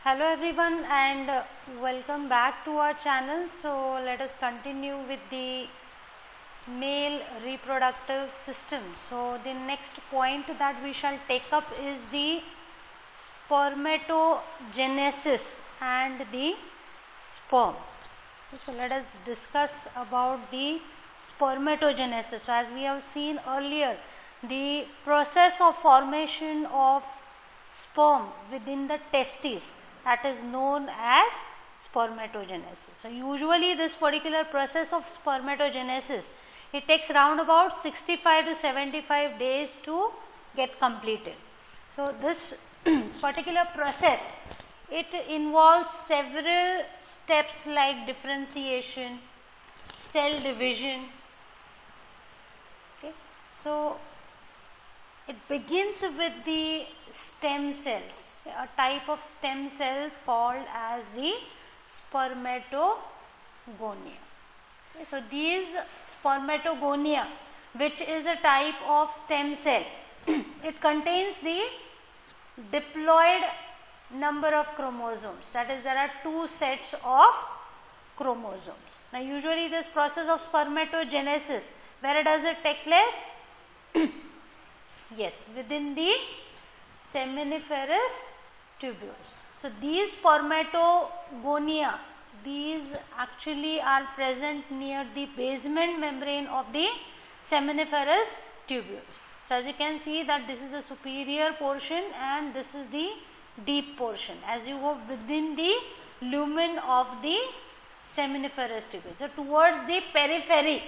Hello everyone and welcome back to our channel. So let us continue with the male reproductive system. So the next point that we shall take up is the spermatogenesis and the sperm. So let us discuss about the spermatogenesis. So as we have seen earlier, the process of formation of sperm within the testes, that is known as spermatogenesis. So usually this particular process of spermatogenesis, it takes around about 65 to 75 days to get completed. So this particular process, it involves several steps like differentiation, cell division. Okay. So it begins with the stem cells, a type of stem cells called as the spermatogonia. Okay, so these spermatogonia, which is a type of stem cell, it contains the diploid number of chromosomes, that is there are two sets of chromosomes. Now usually this process of spermatogenesis, where does it take place? Yes, within the seminiferous tubules. So these spermatogonia, these actually are present near the basement membrane of the seminiferous tubules. So as you can see that this is the superior portion and this is the deep portion as you go within the lumen of the seminiferous tubule. So towards the periphery,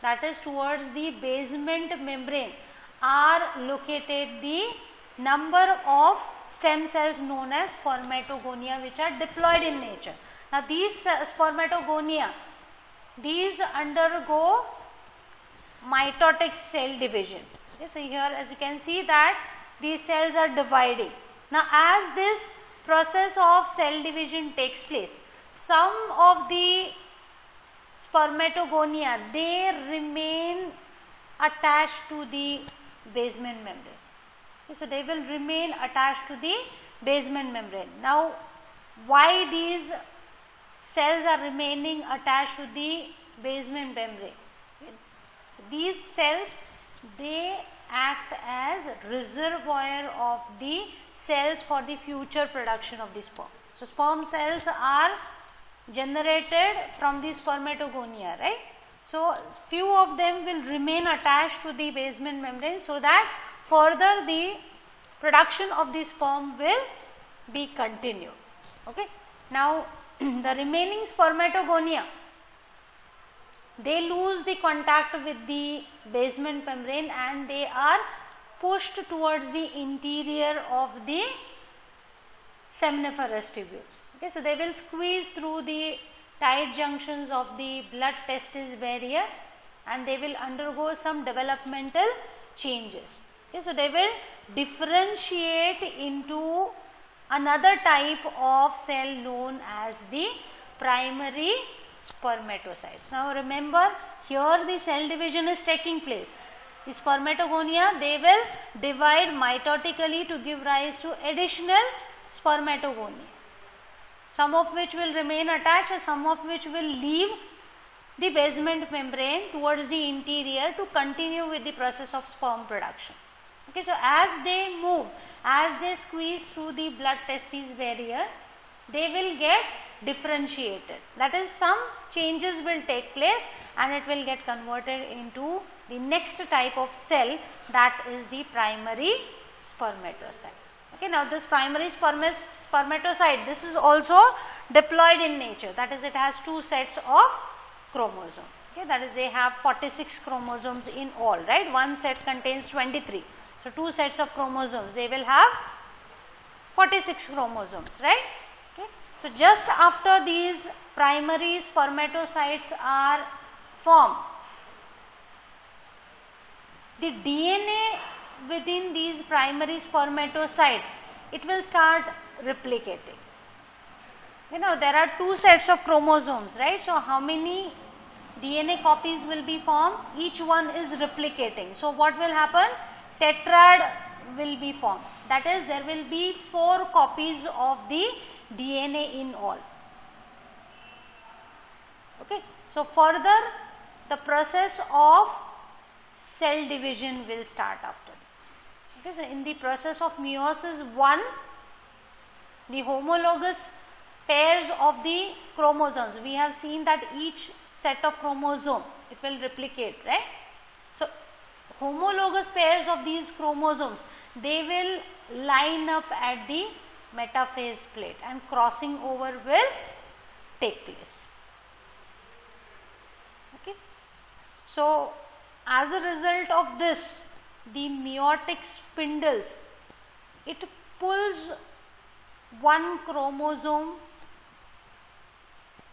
that is towards the basement membrane, are located the number of stem cells known as spermatogonia, which are diploid in nature. Now these spermatogonia, these undergo mitotic cell division. Okay, so here as you can see that these cells are dividing. Now as this process of cell division takes place, some of the spermatogonia, they remain attached to the basement membrane. Okay, so they will remain attached to the basement membrane. Now why these cells are remaining attached to the basement membrane? Okay. These cells, they act as reservoir of the cells for the future production of the sperm. So sperm cells are generated from the spermatogonia, right? So few of them will remain attached to the basement membrane so that further the production of the sperm will be continued. Okay. Now the remaining spermatogonia, they lose the contact with the basement membrane and they are pushed towards the interior of the seminiferous tubules. Okay, so they will squeeze through the tight junctions of the blood testis barrier and they will undergo some developmental changes. Okay, so they will differentiate into another type of cell known as the primary spermatocytes. Now remember, here the cell division is taking place. The spermatogonia, they will divide mitotically to give rise to additional spermatogonia, some of which will remain attached and some of which will leave the basement membrane towards the interior to continue with the process of sperm production. Okay, so as they move, as they squeeze through the blood testis barrier, they will get differentiated. That is, some changes will take place and it will get converted into the next type of cell, that is the primary spermatocyte. Okay, now this primary spermatocyte, this is also diploid in nature, that is, it has two sets of chromosomes. Okay, that is, they have 46 chromosomes in all, right? One set contains 23. So two sets of chromosomes, they will have 46 chromosomes, right? Okay. So just after these primary spermatocytes are formed, the DNA within these primary spermatocytes, it will start replicating. You know, there are two sets of chromosomes, right? So how many DNA copies will be formed? Each one is replicating. So what will happen? Tetrad will be formed. That is, there will be 4 copies of the DNA in all. Okay. So further the process of cell division will start after this. Okay. So in the process of meiosis 1, the homologous pairs of the chromosomes, we have seen that each set of chromosome, it will replicate, right. So homologous pairs of these chromosomes, they will line up at the metaphase plate and crossing over will take place. Okay. So as a result of this, the meiotic spindles, it pulls one chromosome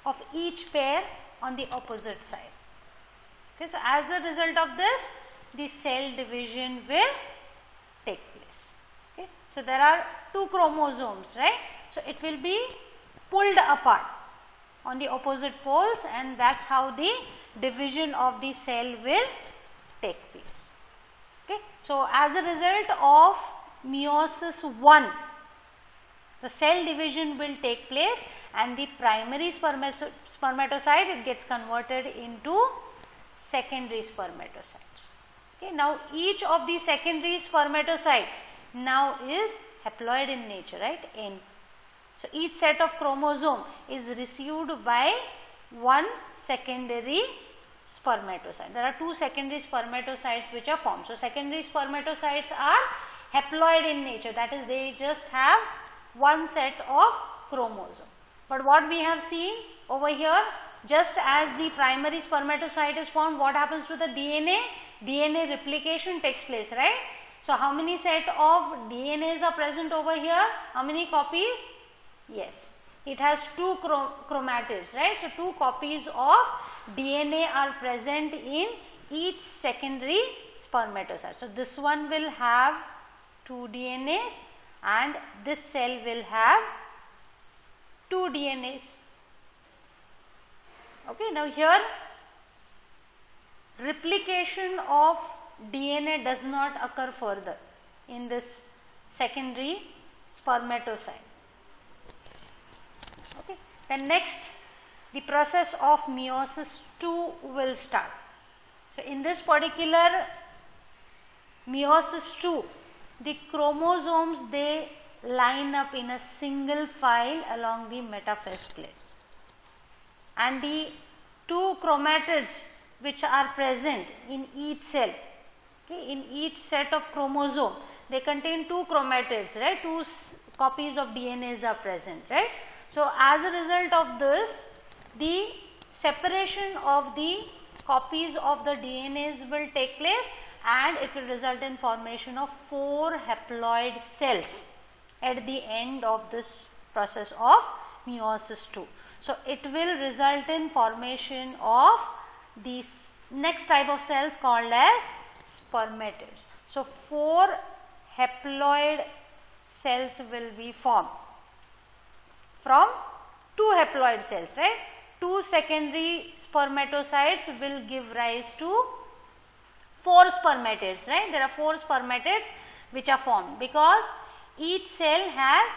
of each pair on the opposite side. Okay, so as a result of this, the cell division will take place. Okay, so there are two chromosomes, right? So it will be pulled apart on the opposite poles, and that's how the division of the cell will take place. Okay, so as a result of meiosis 1, the cell division will take place, and the primary spermatocyte, it gets converted into secondary spermatocytes. Okay, now each of the secondary spermatocyte now is haploid in nature, right, N. So each set of chromosome is received by one secondary spermatocyte. There are two secondary spermatocytes which are formed. So secondary spermatocytes are haploid in nature, that is, they just have one set of chromosome. But what we have seen over here, just as the primary spermatocyte is formed, what happens to the DNA? DNA replication takes place, right? So how many set of DNAs are present over here? How many copies? Yes, it has two chromatids, right? So two copies of DNA are present in each secondary spermatocyte. So this one will have two DNAs and this cell will have two DNAs. Okay, now here replication of DNA does not occur further in this secondary spermatocyte. Okay, then next the process of meiosis 2 will start. So in this particular meiosis 2, the chromosomes, they line up in a single file along the metaphase plate, and the two chromatids which are present in each cell, okay, in each set of chromosome, they contain two chromatids, right, two copies of DNAs are present, right. So as a result of this, the separation of the copies of the DNAs will take place, and it will result in formation of 4 haploid cells at the end of this process of meiosis 2. So it will result in formation of the next type of cells called as spermatids. So 4 haploid cells will be formed from 2 haploid cells, right. 2 secondary spermatocytes will give rise to 4 spermatids, right. There are 4 spermatids which are formed because each cell has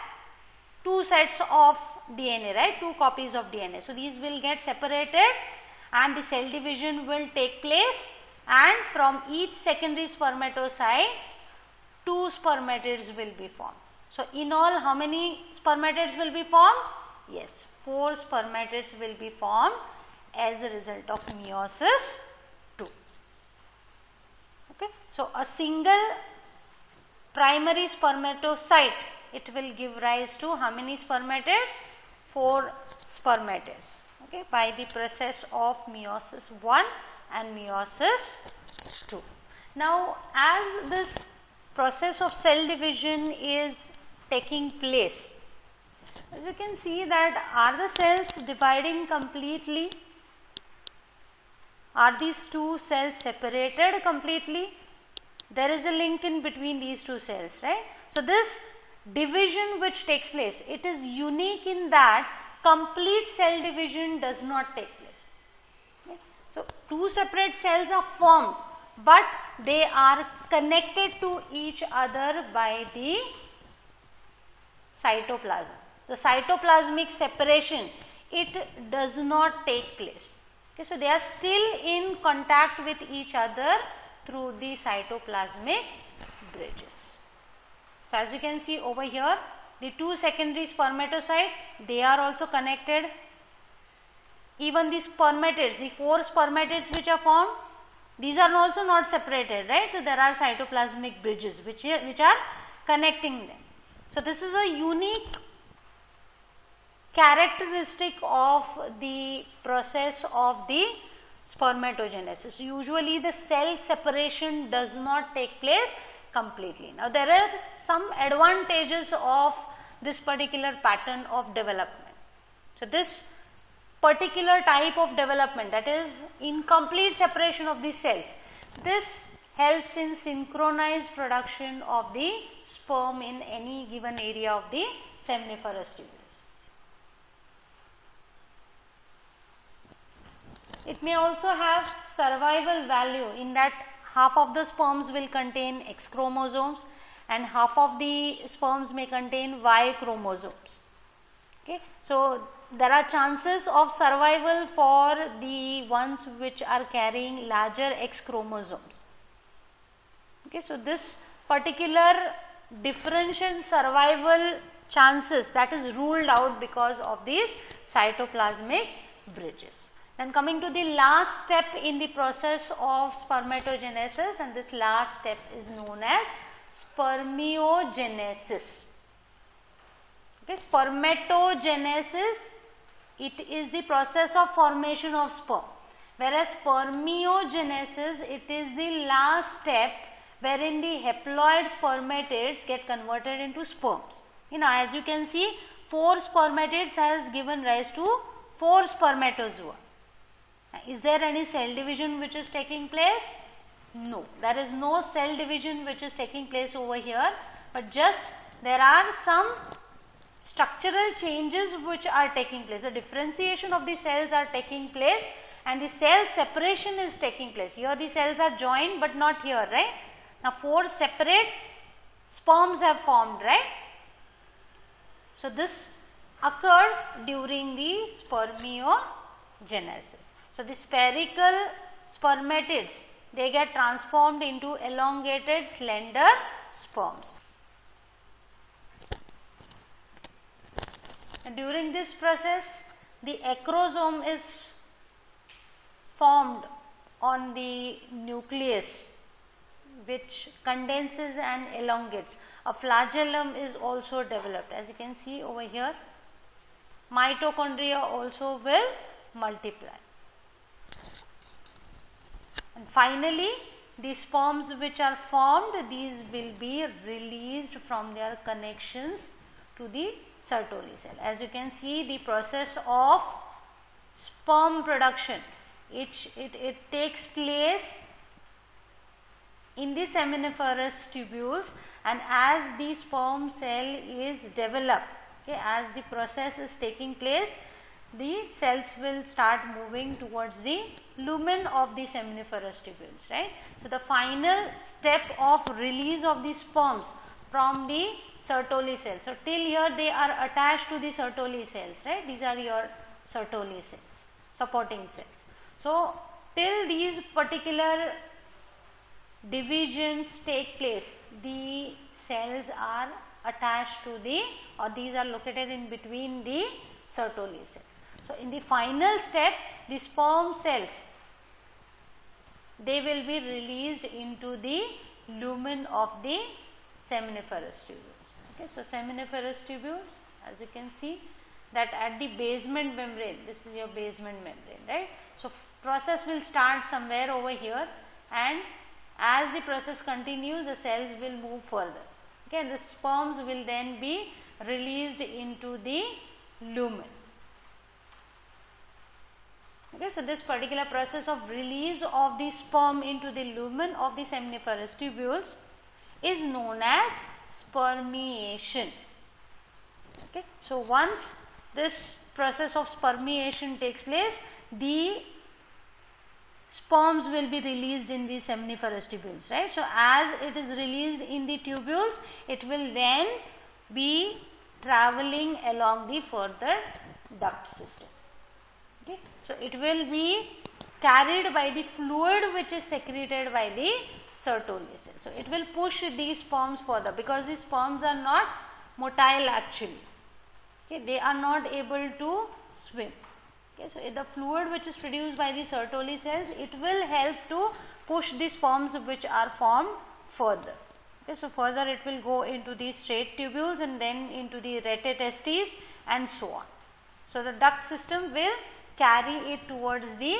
2 sets of DNA, right, 2 copies of DNA. So these will get separated and the cell division will take place, and from each secondary spermatocyte 2 spermatids will be formed. So in all, how many spermatids will be formed? Yes, 4 spermatids will be formed as a result of meiosis 2. Okay. So a single primary spermatocyte, it will give rise to how many spermatids? 4 spermatids, okay, by the process of meiosis 1 and meiosis 2. Now as this process of cell division is taking place, as you can see that are the cells dividing completely? Are these two cells separated completely? There is a link in between these two cells, right. So this division which takes place, it is unique in that complete cell division does not take place. Okay. So two separate cells are formed, but they are connected to each other by the cytoplasm. the cytoplasmic separation, it does not take place. Okay, so they are still in contact with each other through the cytoplasmic bridges. So as you can see over here, the two secondary spermatocytes, they are also connected. Even the spermatids, the 4 spermatids which are formed, these are also not separated, right? So there are cytoplasmic bridges which are connecting them. So this is a unique characteristic of the process of the spermatogenesis. Usually the cell separation does not take place completely. Now there are some advantages of this particular pattern of development. So this particular type of development, that is incomplete separation of the cells, this helps in synchronized production of the sperm in any given area of the seminiferous tubules. It may also have survival value in that half of the sperms will contain X chromosomes and half of the sperms may contain Y chromosomes. Okay. So there are chances of survival for the ones which are carrying larger X chromosomes. Okay, so this particular differential survival chances, that is ruled out because of these cytoplasmic bridges. Then coming to the last step in the process of spermatogenesis, and this last step is known as spermiogenesis. Okay, spermatogenesis, it is the process of formation of sperm, whereas spermiogenesis, it is the last step wherein the haploid spermatids get converted into sperms. You know, as you can see, 4 spermatids has given rise to 4 spermatozoa. Is there any cell division which is taking place? No, there is no cell division which is taking place over here, but just there are some structural changes which are taking place. The differentiation of the cells are taking place and the cell separation is taking place. Here the cells are joined but not here, right? Now 4 separate sperms have formed, right? So this occurs during the spermiogenesis. So the spherical spermatids, they get transformed into elongated slender sperms. And during this process, the acrosome is formed on the nucleus which condenses and elongates. A flagellum is also developed. As you can see over here, mitochondria also will multiply. And finally, the sperms which are formed, these will be released from their connections to the Sertoli cell. As you can see, the process of sperm production, it takes place in the seminiferous tubules, and as the sperm cell is developed, okay, as the process is taking place, the cells will start moving towards the lumen of the seminiferous tubules, right. So the final step of release of the sperms from the Sertoli cell. So till here they are attached to the Sertoli cells, right. These are your Sertoli cells, supporting cells. So till these particular divisions take place, the cells are attached to the, or these are located in between the Sertoli cells. So in the final step, the sperm cells, they will be released into the lumen of the seminiferous tubules. Okay, so seminiferous tubules, as you can see, that at the basement membrane, this is your basement membrane, right. So process will start somewhere over here, and as the process continues, the cells will move further. Okay, and the sperms will then be released into the lumen. Okay, so this particular process of release of the sperm into the lumen of the seminiferous tubules is known as spermiation. Okay, so once this process of spermiation takes place, the sperms will be released in the seminiferous tubules, right. So as it is released in the tubules, it will then be traveling along the further duct system. Okay. So, it will be carried by the fluid which is secreted by the Sertoli cell. So, it will push these sperms further because these sperms are not motile actually. Okay. They are not able to swim. Okay. So, the fluid which is produced by the Sertoli cells, it will help to push the sperms which are formed further. Okay. So, further it will go into the straight tubules and then into the rete testes and so on. So, the duct system will carry it towards the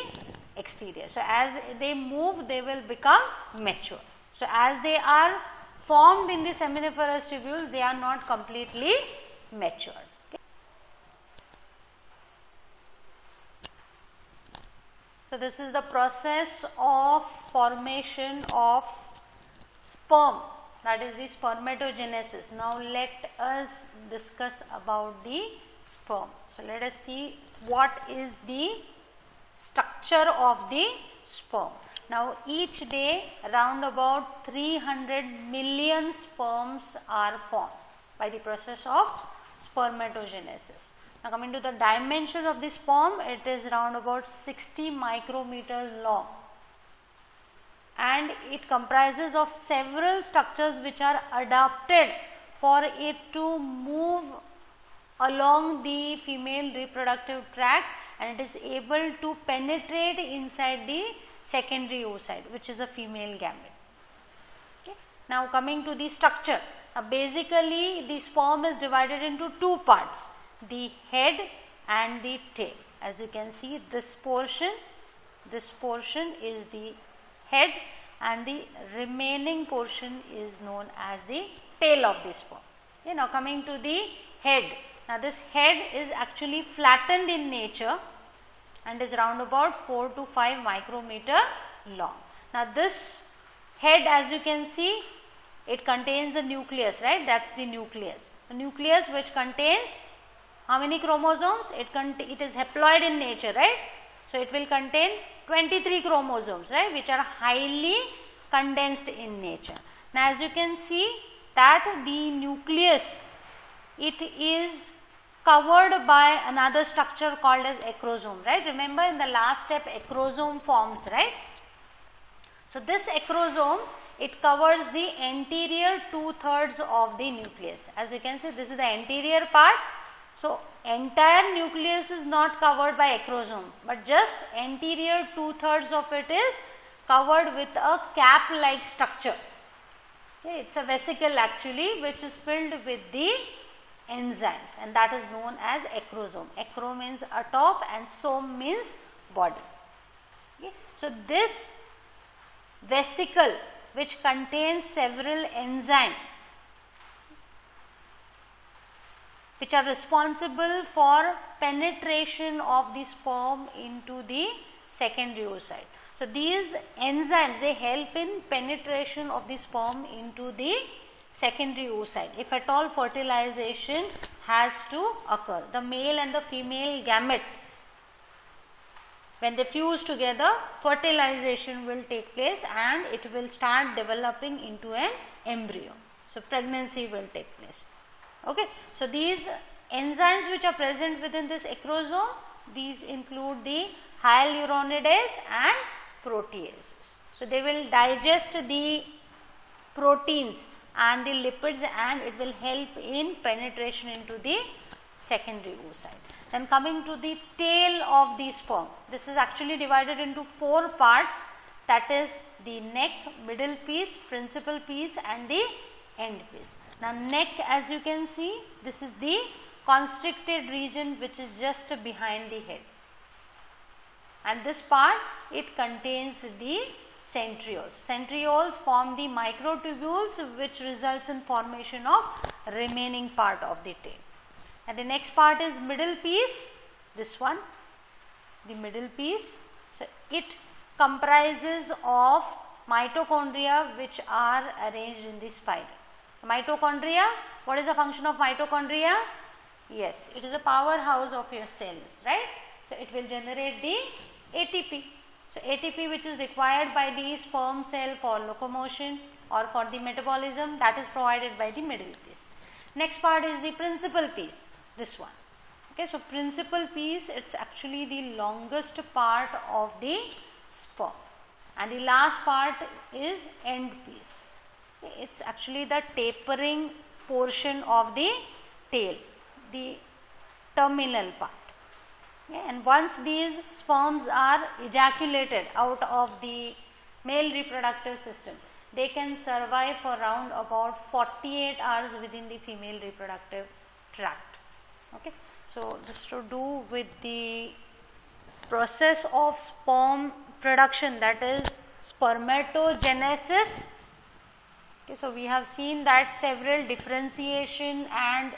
exterior. So, as they move, they will become mature. So, as they are formed in the seminiferous tubules, they are not completely matured. Okay. So, this is the process of formation of sperm, that is the spermatogenesis. Now, let us discuss about the sperm. So, let us see what is the structure of the sperm. Now, each day around about 300 million sperms are formed by the process of spermatogenesis. Now, coming to the dimensions of the sperm, it is around about 60 micrometers long, and it comprises of several structures which are adapted for it to move along the female reproductive tract, and it is able to penetrate inside the secondary oocyte, which is a female gamete. Okay. Now, coming to the structure, basically the sperm is divided into two parts, the head and the tail. As you can see, this portion is the head and the remaining portion is known as the tail of the sperm. Okay. Now, coming to the head. Now, this head is actually flattened in nature and is around about 4 to 5 micrometer long. Now, this head, as you can see, it contains a nucleus, right? That is the nucleus. The nucleus which contains how many chromosomes? It is haploid in nature, right? So, it will contain 23 chromosomes, right, which are highly condensed in nature. Now, as you can see that the nucleus, it is covered by another structure called as acrosome, right. Remember, in the last step acrosome forms, right. So, this acrosome, it covers the anterior 2/3 of the nucleus. As you can see, this is the anterior part. So, entire nucleus is not covered by acrosome, but just anterior 2/3 of it is covered with a cap like structure. Okay, it is a vesicle actually which is filled with the enzymes, and that is known as acrosome. Acro means atop and some means body. Okay. So, this vesicle which contains several enzymes which are responsible for penetration of the sperm into the secondary oocyte. So, these enzymes, they help in penetration of the sperm into the secondary oocyte if at all fertilization has to occur. The male and the female gamete, when they fuse together, fertilization will take place and it will start developing into an embryo. So, pregnancy will take place. Okay. So, these enzymes which are present within this acrosome, these include the hyaluronidase and proteases. So, they will digest the proteins and the lipids, and it will help in penetration into the secondary oocyte. Then coming to the tail of the sperm, this is actually divided into 4 parts, that is the neck, middle piece, principal piece and the end piece. Now, neck, as you can see, this is the constricted region which is just behind the head, and this part, it contains the centrioles. Centrioles form the microtubules which results in formation of remaining part of the tail. And the next part is middle piece, this one, the middle piece. So, it comprises of mitochondria which are arranged in the spiral. Mitochondria, what is the function of mitochondria? Yes, it is a powerhouse of your cells, right. So, it will generate the ATP. So, ATP which is required by the sperm cell for locomotion or for the metabolism, that is provided by the middle piece. Next part is the principal piece, this one. Okay, so principal piece, it's actually the longest part of the sperm, and the last part is end piece. Okay, it's actually the tapering portion of the tail, the terminal part. Okay, and once these sperms are ejaculated out of the male reproductive system, they can survive for around about 48 hours within the female reproductive tract. Okay. So, this to do with the process of sperm production, that is spermatogenesis. Okay, so, we have seen that several differentiation and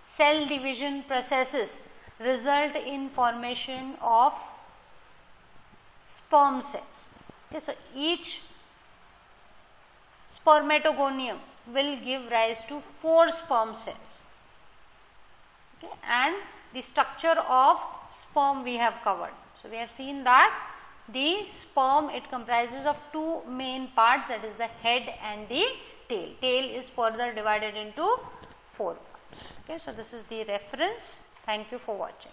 cell division processes result in formation of sperm cells. Okay, so, each spermatogonium will give rise to 4 sperm cells. Okay, and the structure of sperm we have covered. So, we have seen that the sperm, it comprises of 2 main parts, that is the head and the tail. Tail is further divided into 4 parts. Okay, so, this is the reference. Thank you for watching.